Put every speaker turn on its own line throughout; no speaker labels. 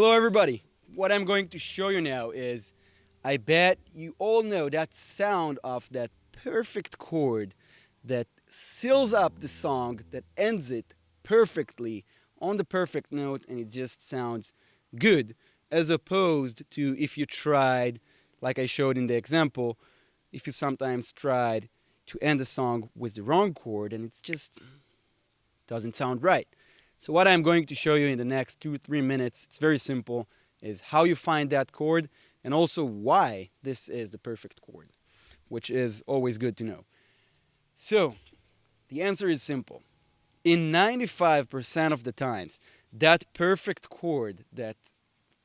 Hello everybody. What I'm going to show you now is, I bet you all know that sound of that perfect chord that seals up the song, that ends it perfectly on the perfect note, and it just sounds good, as opposed to if you tried, like I showed in the example, if you sometimes tried to end a song with the wrong chord and it just doesn't sound right. So what I'm going to show you in the next 2-3 minutes, it's very simple, is how you find that chord and also why this is the perfect chord, which is always good to know. So the answer is simple. In 95% of the times, that perfect chord that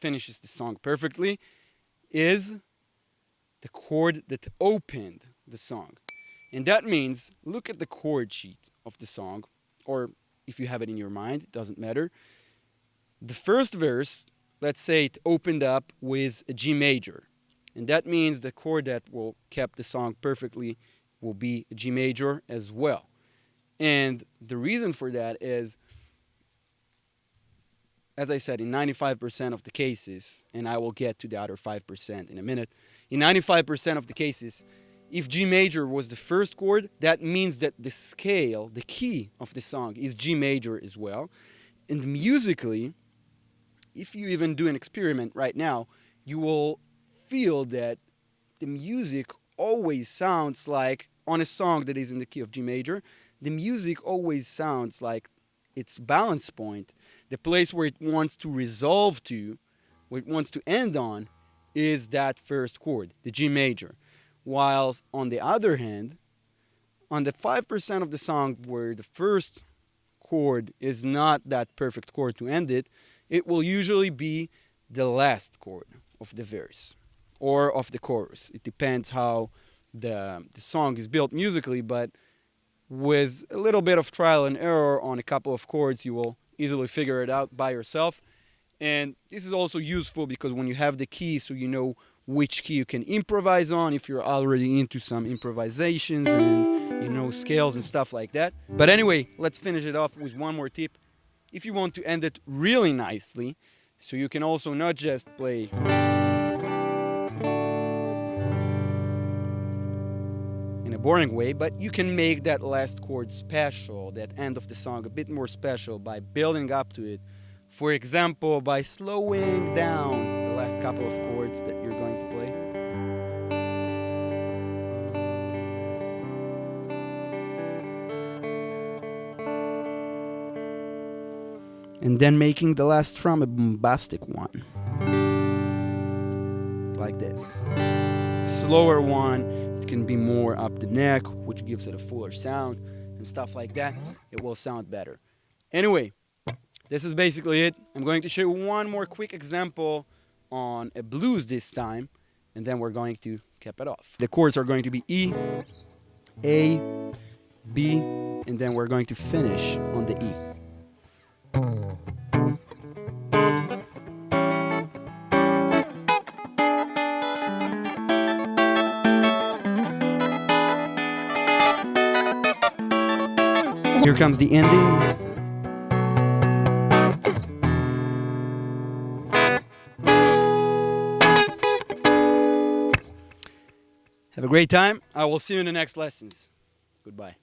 finishes the song perfectly is the chord that opened the song. And that means, look at the chord sheet of the song, or if you have it in your mind, it doesn't matter. The first verse, let's say it opened up with a G major. And that means the chord that will keep the song perfectly will be a G major as well. And the reason for that is, as I said, in 95% of the cases, and I will get to the other 5% in a minute, in 95% of the cases, if G major was the first chord, that means that the scale, the key of the song is G major as well. And musically, if you even do an experiment right now, you will feel that the music always sounds like, on a song that is in the key of G major, the music always sounds like its balance point, the place where it wants to resolve to, where it wants to end on, is that first chord, the G major. While on the other hand, on the 5% of the song where the first chord is not that perfect chord to end it, it will usually be the last chord of the verse or of the chorus. It depends how the song is built musically, but with a little bit of trial and error on a couple of chords, you will easily figure it out by yourself. And this is also useful because when you have the key, so you know which key you can improvise on if you're already into some improvisations and you know scales and stuff like that. But anyway, let's finish it off with one more tip. If you want to end it really nicely, so you can also not just play in a boring way, but you can make that last chord special, that end of the song a bit more special by building up to it. For example, by slowing down the last couple of chords that you're going to play. And then making the last strum a bombastic one. Like this. Slower one, it can be more up the neck, which gives it a fuller sound and stuff like that. It will sound better. Anyway, this is basically it. I'm going to show you one more quick example on a blues this time, and then we're going to cap it off. The chords are going to be E, A, B, and then we're going to finish on the E. Here comes the ending. Have a great time. I will see you in the next lessons. Goodbye.